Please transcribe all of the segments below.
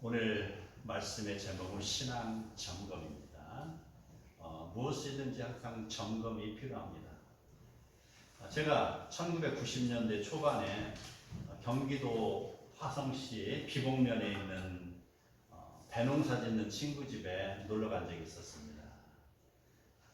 오늘 말씀의 제목은 신앙 점검입니다. 무엇이든지 항상 점검이 필요합니다. 제가 1990년대 초반에 경기도 화성시 비봉면에 있는 배농사 짓는 친구 집에 놀러 간 적이 있었습니다.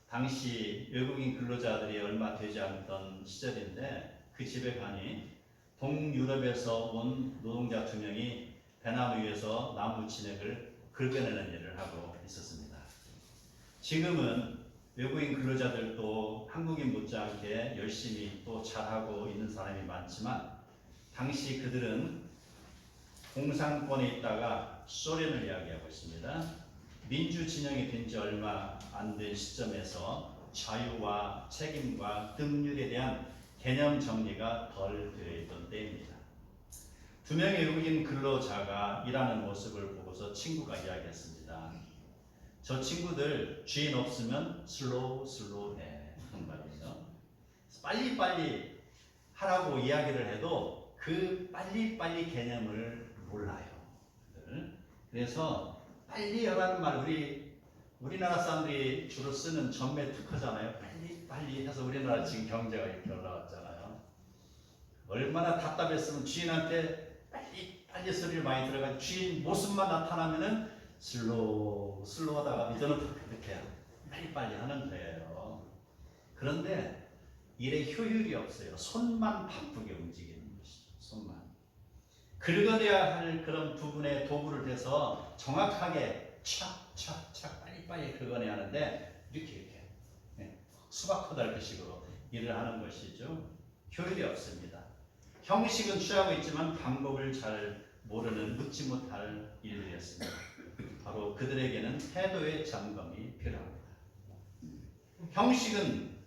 당시 외국인 근로자들이 얼마 되지 않던 시절인데 그 집에 가니 동유럽에서 온 노동자 2명이 배나무 위에서 나무 진액을 긁어내는 일을 하고 있었습니다. 지금은 외국인 근로자들도 한국인 못지않게 열심히 또 잘하고 있는 사람이 많지만 당시 그들은 공산권에 있다가 소련을 이야기하고 있습니다. 민주 진영이 된 지 얼마 안 된 시점에서 자유와 책임과 등률에 대한 개념 정리가 덜 되어 있던 때입니다. 2명의 외국인 근로자가 일하는 모습을 보고서 친구가 이야기했습니다. 저 친구들 주인 없으면 슬로우 해 하는 말이에요. 빨리빨리 하라고 이야기를 해도 그 빨리빨리 개념을 몰라요. 그래서 빨리 하라는 말, 우리나라 사람들이 주로 쓰는 전매 특허잖아요. 빨리 해서 우리나라 지금 경제가 이렇게 올라왔잖아요. 얼마나 답답했으면 주인한테 빨리 소리를 많이 들어가지고 주인 모습만 나타나면은 슬로우 하다가 이제는 이렇게 빨리 하는 거예요. 그런데 일에 효율이 없어요. 손만 바쁘게 움직이는 것이죠. 손만. 긁어내야 할 그런 부분에 도구를 대서 정확하게 착 빨리 긁어내야 하는데 이렇게 수박 커다란 식으로 일을 하는 것이죠. 효율이 없습니다. 형식은 취하고 있지만 방법을 잘 모르는 묻지 못할 일들이었습니다. 바로 그들에게는 태도의 점검이 필요합니다. 형식은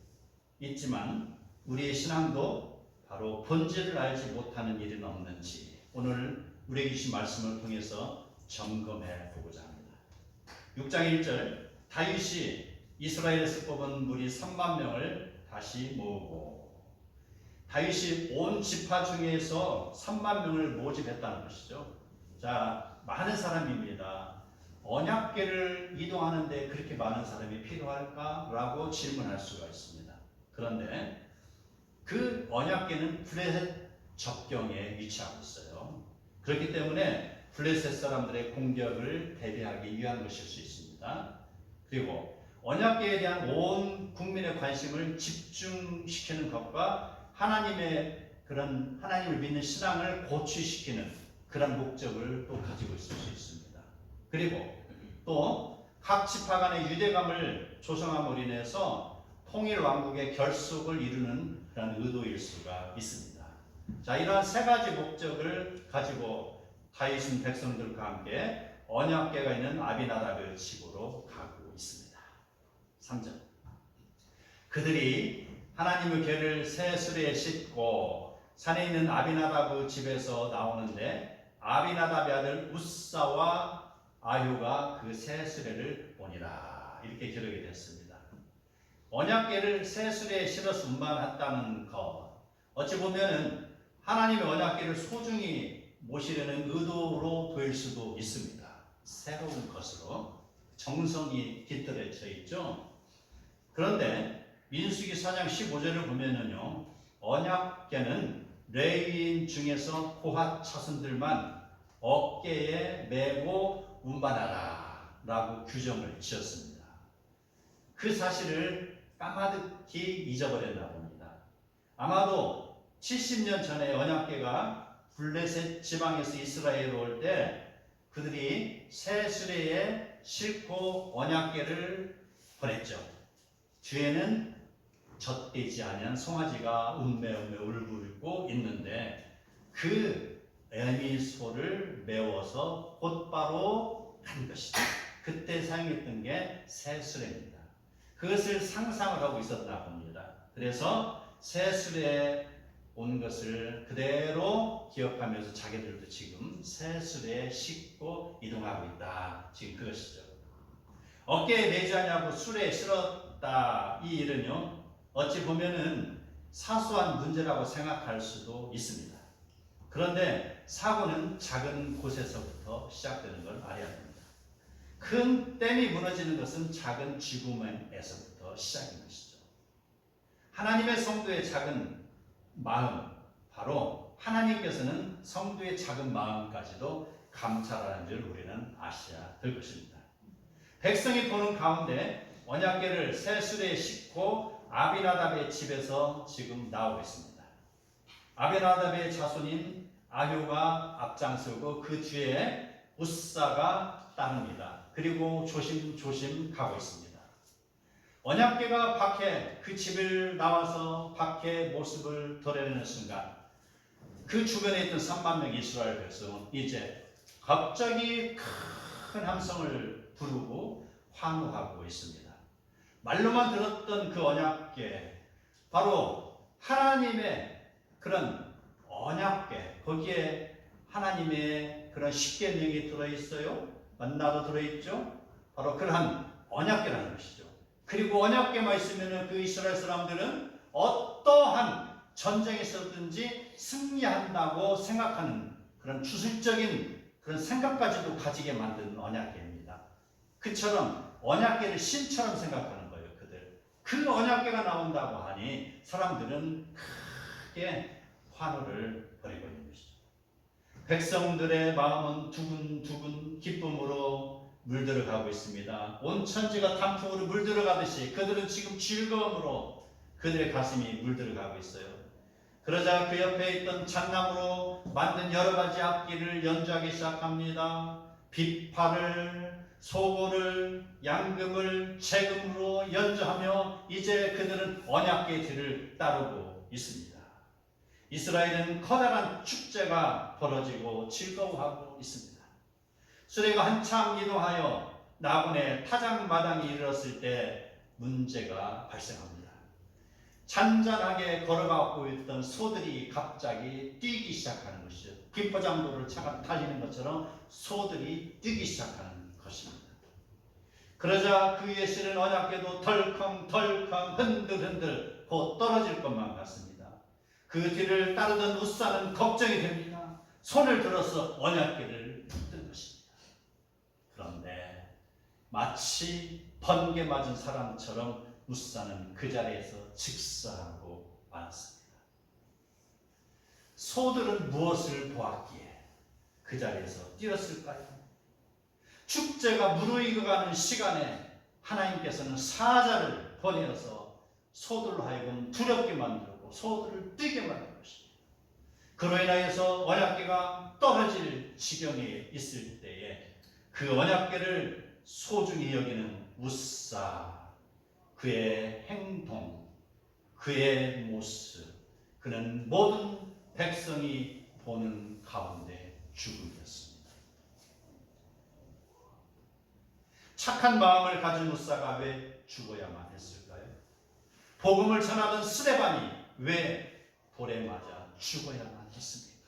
있지만 우리의 신앙도 바로 본질을 알지 못하는 일은 없는지 오늘 우리에게 주신 말씀을 통해서 점검해 보고자 합니다. 6장 1절 다윗이 이스라엘에서 뽑은 무리 3만 명을 다시 모으고 다윗이 온 지파 중에서 3만 명을 모집했다는 것이죠. 자, 많은 사람입니다. 언약궤를 이동하는데 그렇게 많은 사람이 필요할까라고 질문할 수가 있습니다. 그런데 그 언약궤는 블레셋 접경에 위치하고 있어요. 그렇기 때문에 블레셋 사람들의 공격을 대비하기 위한 것일 수 있습니다. 그리고 언약궤에 대한 온 국민의 관심을 집중시키는 것과 하나님을 믿는 신앙을 고취시키는 그런 목적을 또 가지고 있을 수 있습니다. 그리고 또 각 지파 간의 유대감을 조성함으로 인해서 통일 왕국의 결속을 이루는 그런 의도일 수가 있습니다. 자, 이러한 3가지 목적을 가지고 다윗은 백성들과 함께 언약궤가 있는 아비나답의 집으로 가고 있습니다. 3절 그들이 하나님의 궤를 새 수레에 싣고 산에 있는 아비나답의 집에서 나오는데 아비나답의 아들 우사와 아효가 그 새 수레를 보니라 이렇게 기록이 됐습니다. 언약궤를 새 수레에 실어서 운반했다는 것 어찌 보면은 하나님의 언약궤를 소중히 모시려는 의도로 보일 수도 있습니다. 새로운 것으로 정성이 깃들여져 있죠. 그런데 민수기 4장 15절을 보면은요, 언약궤는 레위인 중에서 고핫 자손들만 어깨에 메고 운반하라 라고 규정을 지었습니다. 그 사실을 까마득히 잊어버렸나 봅니다. 아마도 70년 전에 언약궤가 블레셋 지방에서 이스라엘로 올 때 그들이 새 수레에 싣고 언약궤를 보냈죠. 뒤에는 젖되지 않은 송아지가 음매 울고 있는데 그 에미소를 메워서 곧바로 간 것이죠. 그때 사용했던 게 새 수레입니다. 그것을 상상을 하고 있었나 봅니다. 그래서 새 수레에 온 것을 그대로 기억하면서 자기들도 지금 새 수레에 싣고 이동하고 있다. 지금 그것이죠. 어깨에 매지 않냐고 수레에 실었다. 이 일은요, 어찌 보면은 사소한 문제라고 생각할 수도 있습니다. 그런데 사고는 작은 곳에서부터 시작되는 걸 알아야 됩니다. 큰 댐이 무너지는 것은 작은 쥐구멍에서부터 시작인 것이죠. 하나님의 성도의 작은 마음, 바로 하나님께서는 성도의 작은 마음까지도 감찰하는 줄 우리는 아셔야 될 것입니다. 백성이 보는 가운데 언약궤를 새 수레에 싣고 아비나답의 집에서 지금 나오고 있습니다. 아비나답의 자손인 아효가 앞장서고 그 뒤에 우사가 따릅니다. 그리고 조심조심 가고 있습니다. 언약궤가 밖에 그 집을 나와서 밖에 모습을 드러내는 순간 그 주변에 있던 3만 명 이스라엘 백성은 이제 갑자기 큰 함성을 부르고 환호하고 있습니다. 말로만 들었던 그 언약궤, 바로 하나님의 그런 언약궤, 거기에 하나님의 그런 십계명이 들어있어요. 만나도 들어있죠. 바로 그러한 언약궤라는 것이죠. 그리고 언약궤만 있으면 그 이스라엘 사람들은 어떠한 전쟁에서든지 승리한다고 생각하는 그런 주술적인 그런 생각까지도 가지게 만든 언약궤입니다. 그처럼 언약궤를 신처럼 생각하는 거예요. 그 언약궤가 나온다고 하니 사람들은 크게 환호를 벌이고 있는 것이죠. 백성들의 마음은 두근두근 기쁨으로 물들어가고 있습니다. 온 천지가 단풍으로 물들어가듯이 그들은 지금 즐거움으로 그들의 가슴이 물들어가고 있어요. 그러자 그 옆에 있던 잣나무로 만든 여러 가지 악기를 연주하기 시작합니다. 비파를, 소고를, 양금을, 재금으로 연주하며 이제 그들은 언약궤 뒤를 따르고 있습니다. 이스라엘은 커다란 축제가 벌어지고 즐거워하고 있습니다. 수레가 한참 이동하여 나군의 타작마당에 이르렀을 때 문제가 발생합니다. 잔잔하게 걸어가고 있던 소들이 갑자기 뛰기 시작하는 것이죠. 김포장도를 차가 달리는 것처럼 소들이 뛰기 시작하는 것입니다. 그러자 그 위에 실은 언약궤도 덜컹덜컹 흔들흔들 곧 떨어질 것만 같습니다. 그 뒤를 따르던 우사는 걱정이 됩니다. 손을 들어서 언약궤를 붙든 것입니다. 그런데 마치 번개 맞은 사람처럼 우사는 그 자리에서 즉사하고 말았습니다. 소들은 무엇을 보았기에 그 자리에서 뛰었을까요? 축제가 무르익어가는 시간에 하나님께서는 사자를 보내어서 소들로 하여금 두렵게 만들고 소들을 뛰게 만든 것입니다. 그로 인하여서 언약궤가 떨어질 지경에 있을 때에 그 언약궤를 소중히 여기는 우사, 그의 행동, 그의 모습, 그는 모든 백성이 보는 가운데 죽음이었습니다. 착한 마음을 가진 우사가 왜 죽어야만 했을까요? 복음을 전하던 스데반이 왜 돌에 맞아 죽어야만 했습니까?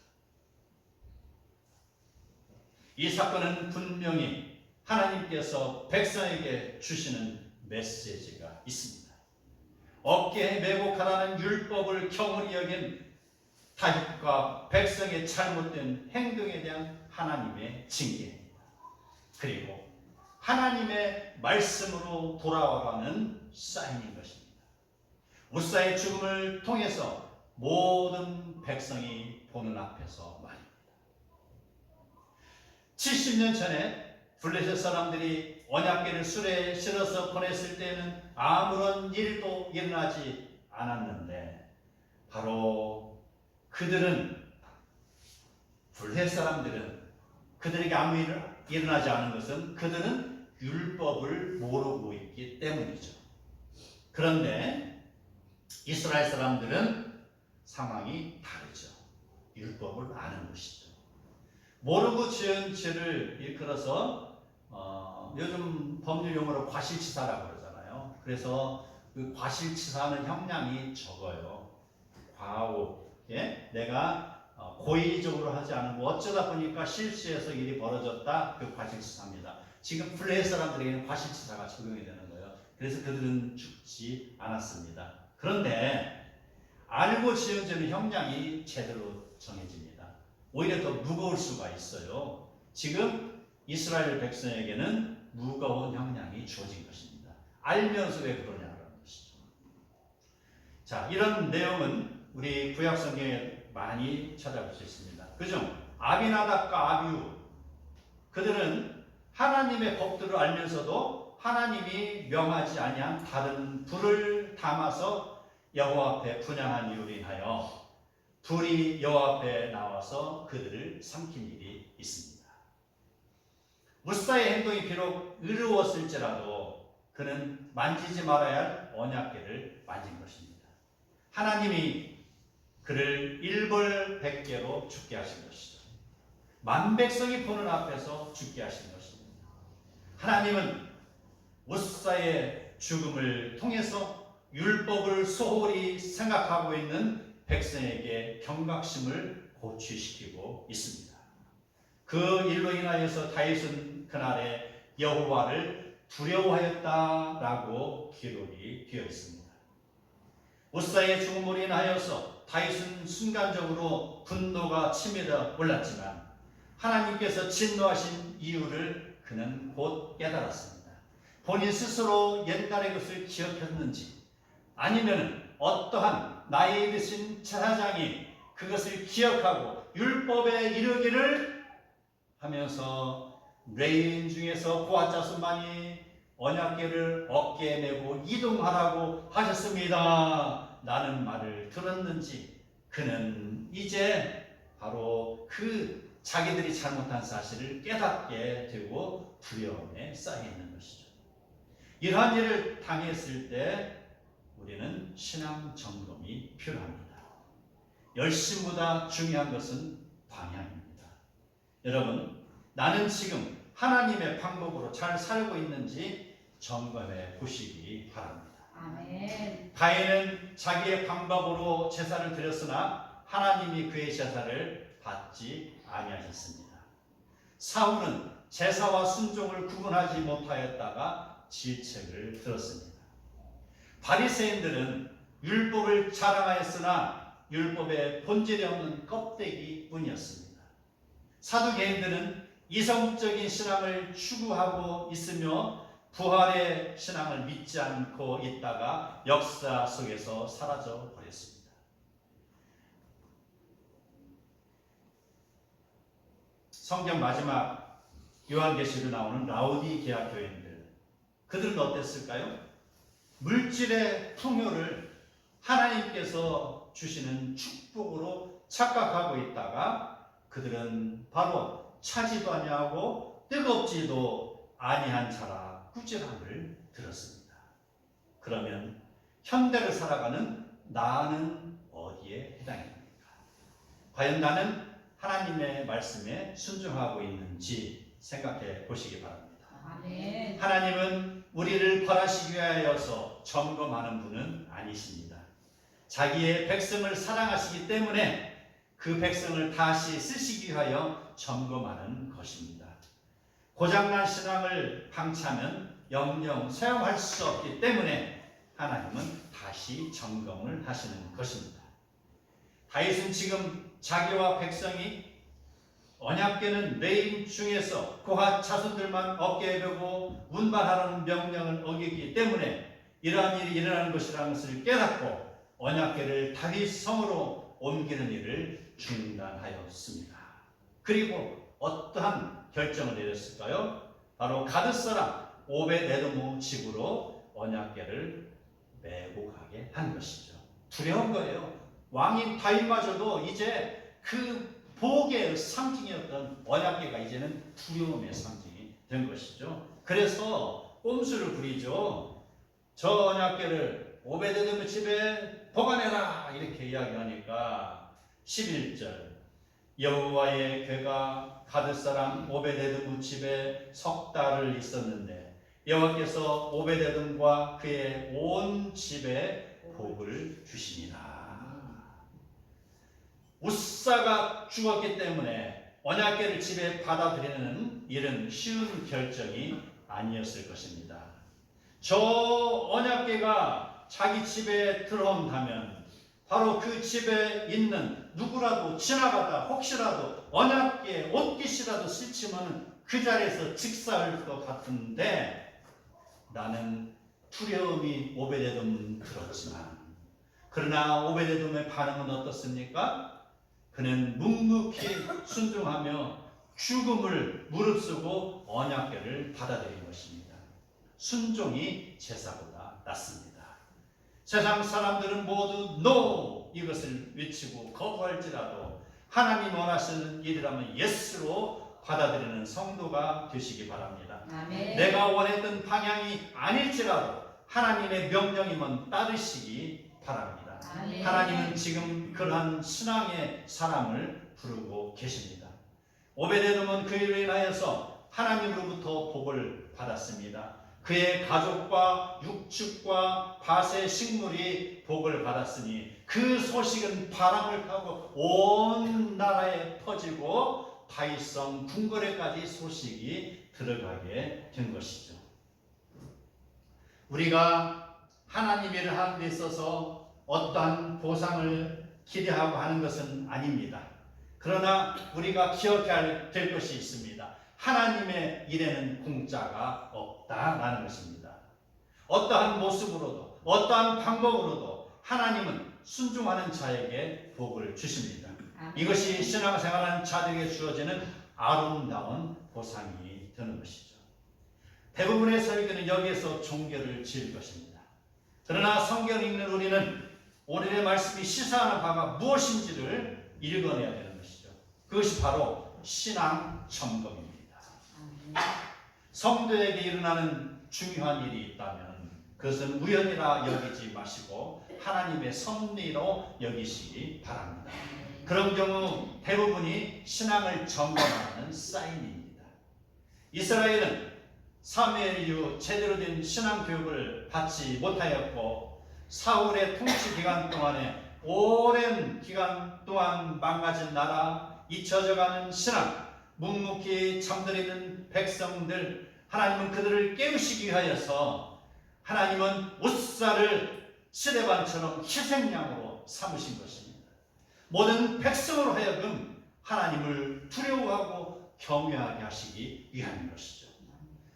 이 사건은 분명히 하나님께서 백성에게 주시는 메시지가 있습니다. 어깨에 메고 가라는 율법을 경홀히 여긴 다윗과 백성의 잘못된 행동에 대한 하나님의 징계입니다. 그리고 하나님의 말씀으로 돌아와가는 사인인 것입니다. 우사의 죽음을 통해서 모든 백성이 보는 앞에서 말입니다. 70년 전에 블레셋 사람들이 언약궤를 수레에 실어서 보냈을 때는 아무런 일도 일어나지 않았는데 바로 그들은 블레셋 사람들은 그들에게 아무 일 일어나지 않은 것은 그들은 율법을 모르고 있기 때문이죠. 그런데 이스라엘 사람들은 상황이 다르죠. 율법을 아는 것이죠. 모르고 지은 죄를 일컬어서 요즘 법률 용어로 과실치사라고 그러잖아요. 그래서 그 과실치사는 형량이 적어요. 과오에 내가 고의적으로 하지 않고 어쩌다 보니까 실수해서 일이 벌어졌다. 그 과실치사입니다. 지금 블레셋 사람들에게는 과실치사가 적용이 되는 거예요. 그래서 그들은 죽지 않았습니다. 그런데 알고 지은 죄는 형량이 제대로 정해집니다. 오히려 더 무거울 수가 있어요. 지금 이스라엘 백성에게는 무거운 형량이 주어진 것입니다. 알면서 왜 그러냐라는 것이죠. 자, 이런 내용은 우리 구약 성경에 많이 찾아볼 수 있습니다. 그중 아비나답과 아비후, 그들은 하나님의 법들을 알면서도 하나님이 명하지 아니한 다른 불을 담아서 여호와 앞에 분향한 이유로 인하여 불이 여호와 앞에 나와서 그들을 삼킨 일이 있습니다. 무사의 행동이 비록 의로웠을지라도 그는 만지지 말아야 할 언약궤를 만진 것입니다. 하나님이 그를 일벌백계로 죽게 하신 것이죠. 만백성이 보는 앞에서 죽게 하신 것입니다. 하나님은 무사의 죽음을 통해서 율법을 소홀히 생각하고 있는 백성에게 경각심을 고취시키고 있습니다. 그 일로 인하여서 다윗은 그날에 여호와를 두려워하였다라고 기록이 되어 있습니다. 우사의 죽음으로 인하여서 다윗은 순간적으로 분노가 치밀어 올랐지만 하나님께서 진노하신 이유를 그는 곧 깨달았습니다. 본인 스스로 옛날의 것을 기억했는지 아니면 어떠한 나이 드신 제사장이 그것을 기억하고 율법에 이르기를 하면서 레위인 중에서 고핫 자손만이 언약궤를 어깨에 메고 이동하라고 하셨습니다 라는 말을 들었는지 그는 이제 바로 그 자기들이 잘못한 사실을 깨닫게 되고 두려움에 쌓여 있는 것이죠. 이러한 일을 당했을 때 우리는 신앙 점검이 필요합니다. 열심보다 중요한 것은 방향입니다. 여러분, 나는 지금 하나님의 방법으로 잘 살고 있는지 점검해 보시기 바랍니다. 아멘. 가인은 자기의 방법으로 제사를 드렸으나 하나님이 그의 제사를 받지 아니하셨습니다. 사울은 제사와 순종을 구분하지 못하였다가 질책을 들었습니다. 바리새인들은 율법을 자랑하였으나 율법의 본질이 없는 껍데기 뿐이었습니다. 사두개인들은 이성적인 신앙을 추구하고 있으며 부활의 신앙을 믿지 않고 있다가 역사 속에서 사라져 버렸습니다. 성경 마지막 요한계시로 나오는 라오디게아 교인들, 그들은 어땠을까요? 물질의 풍요를 하나님께서 주시는 축복으로 착각하고 있다가 그들은 바로 차지도 아니하고 뜨겁지도 아니한 자라 꾸지람을 들었습니다. 그러면 현대를 살아가는 나는 어디에 해당이 됩니까? 과연 나는 하나님의 말씀에 순종하고 있는지 생각해 보시기 바랍니다. 아멘. 하나님은 우리를 벌하시기 위하여서 점검하는 분은 아니십니다. 자기의 백성을 사랑하시기 때문에 그 백성을 다시 쓰시기 위하여 점검하는 것입니다. 고장난 신앙을 방치하면 영영 사용할 수 없기 때문에 하나님은 다시 점검을 하시는 것입니다. 다윗은 지금 자기와 백성이 언약궤는 레위인 중에서 고핫 자손들만 어깨에 메고 운반하라는 명령을 어기기 때문에 이러한 일이 일어나는 것이라는 것을 깨닫고 언약궤를 다윗 성으로 옮기는 일을 중단하였습니다. 그리고 어떠한 결정을 내렸을까요? 바로 가드 사람 오벳에돔 집으로 언약궤를 메고 가게 한 것이죠. 두려운 거예요. 왕인 다윗마저도 이제 그 복의 상징이었던 언약궤가 이제는 두려움의 상징이 된 것이죠. 그래서 꼼수를 부리죠. 저 언약궤를 오벳에돔 집에 보관해라 이렇게 이야기하니까 11절 여호와의 궤가 가드 사람 오벳에돔 집에 석 달을 있었는데 여호와께서 오벳에돔과 그의 온 집에 복을 주시니라. 우사가 죽었기 때문에 언약궤를 집에 받아들이는 일은 쉬운 결정이 아니었을 것입니다. 저 언약궤가 자기 집에 들어온다면 바로 그 집에 있는 누구라도 지나가다 혹시라도 언약궤 옷깃이라도 스치면 그 자리에서 직사할 것 같은데 나는 두려움이 오베데돔 들었지만 그러나 오베데돔의 반응은 어떻습니까? 그는 묵묵히 순종하며 죽음을 무릅쓰고 언약궤를 받아들인 것입니다. 순종이 제사보다 낫습니다. 세상 사람들은 모두 NO 이것을 외치고 거부할지라도 하나님 원하시는 일이라면 예스로 받아들이는 성도가 되시기 바랍니다. 아멘. 내가 원했던 방향이 아닐지라도 하나님의 명령이면 따르시기 바랍니다. 아멘. 하나님은 지금 그러한 신앙의 사람을 부르고 계십니다. 오베데돔은 그 일로 인하여서 하나님으로부터 복을 받았습니다. 그의 가족과 육축과 밭의 식물이 복을 받았으니 그 소식은 바람을 타고 온 나라에 퍼지고 다윗성 궁궐에까지 소식이 들어가게 된 것이죠. 우리가 하나님 일을 하는 데 있어서 어떠한 보상을 기대하고 하는 것은 아닙니다. 그러나 우리가 기억해야 될 것이 있습니다. 하나님의 일에는 공짜가 없다라는 것입니다. 어떠한 모습으로도 어떠한 방법으로도 하나님은 순종하는 자에게 복을 주십니다. 이것이 신앙생활하는 자들에게 주어지는 아름다운 보상이 되는 것이죠. 대부분의 설교는 여기에서 종교를 지을 것입니다. 그러나 성경을 읽는 우리는 오늘의 말씀이 시사하는 바가 무엇인지를 읽어내야 되는 것이죠. 그것이 바로 신앙 점검입니다. 성도에게 일어나는 중요한 일이 있다면 그것은 우연이라 여기지 마시고 하나님의 섭리로 여기시기 바랍니다. 그런 경우 대부분이 신앙을 점검하는 사인입니다. 이스라엘은 사무엘 이후 제대로 된 신앙 교육을 받지 못하였고 사울의 통치 기간 동안에 오랜 기간 동안 망가진 나라, 잊혀져가는 신앙, 묵묵히 잠들어 있는 백성들, 하나님은 그들을 깨우시기 위하여서 하나님은 옷살을 시대반처럼 희생양으로 삼으신 것입니다. 모든 백성으로 하여금 하나님을 두려워하고 경외하게 하시기 위한 것이죠.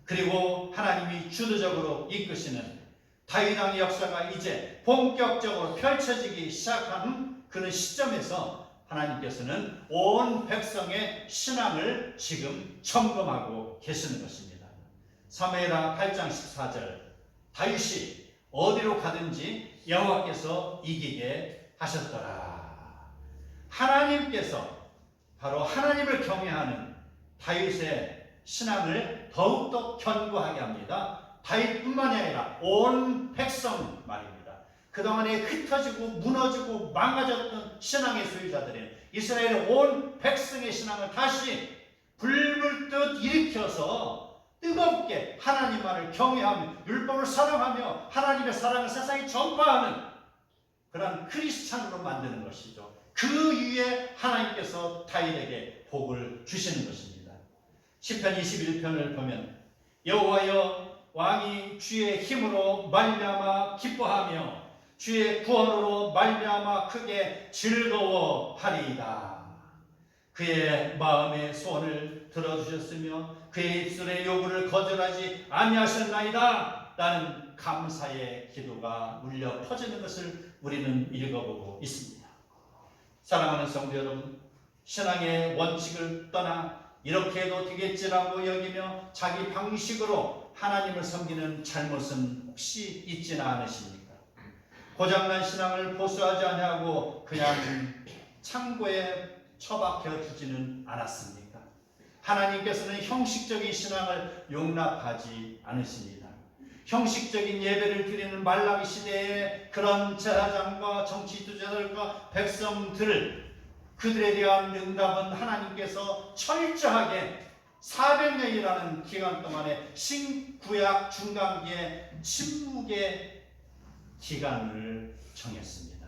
그리고 하나님이 주도적으로 이끄시는 다윗 왕의 역사가 이제 본격적으로 펼쳐지기 시작하는 그런 시점에서 하나님께서는 온 백성의 신앙을 지금 점검하고 계시는 것입니다. 사무엘하 8장 14절 다윗이 어디로 가든지 여호와께서 이기게 하셨더라. 하나님께서 바로 하나님을 경외하는 다윗의 신앙을 더욱더 견고하게 합니다. 다윗뿐만이 아니라 온 백성 말입니다. 그동안에 흩어지고 무너지고 망가졌던 신앙의 소유자들인 이스라엘의 온 백성의 신앙을 다시 불불듯 일으켜서 뜨겁게 하나님만을 경외하며 율법을 사랑하며 하나님의 사랑을 세상에 전파하는 그런 크리스찬으로 만드는 것이죠. 그 위에 하나님께서 다윗에게 복을 주시는 것입니다. 시편 21편을 보면 여호와여 왕이 주의 힘으로 말미암아 기뻐하며 주의 구원으로 말미암아 크게 즐거워하리이다. 그의 마음의 소원을 들어주셨으며 그의 입술의 요구를 거절하지 아니하셨나이다. 라는 감사의 기도가 울려 퍼지는 것을 우리는 읽어보고 있습니다. 사랑하는 성도 여러분, 신앙의 원칙을 떠나 이렇게 해도 되겠지라고 여기며 자기 방식으로 하나님을 섬기는 잘못은 혹시 있지는 않으십니까? 고장난 신앙을 보수하지 아니하고 그냥 창고에 처박혀 두지는 않았습니까? 하나님께서는 형식적인 신앙을 용납하지 않으십니다. 형식적인 예배를 드리는 말라기 시대에 그런 제사장과 정치 투자자들과 백성들 그들에 대한 응답은 하나님께서 철저하게 400년이라는 기간 동안에 신구약 중간기에 침묵의 기간을 정했습니다.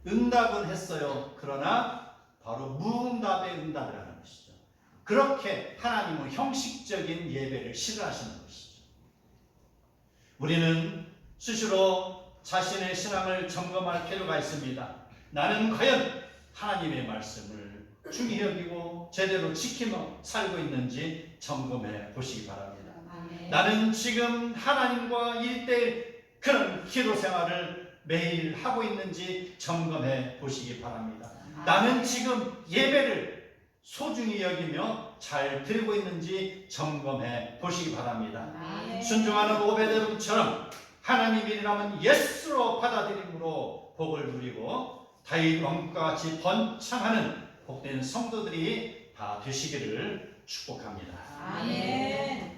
응답은 했어요. 그러나 바로 무응답의 응답이라는 것이죠. 그렇게 하나님은 형식적인 예배를 싫어하시는 것이죠. 우리는 스스로 자신의 신앙을 점검할 필요가 있습니다. 나는 과연 하나님의 말씀을 중히 여기고 제대로 지키며 살고 있는지 점검해 보시기 바랍니다. 아멘. 나는 지금 하나님과 1대1 그런 기도 생활을 매일 하고 있는지 점검해 보시기 바랍니다. 나는 지금 예배를 소중히 여기며 잘 드리고 있는지 점검해 보시기 바랍니다. 아멘. 순종하는 오베데돔처럼 하나님 이름은 예수로 받아들임으로 복을 누리고 다윗 왕과 같이 번창하는 복된 성도들이 다 되시기를 축복합니다. 아멘.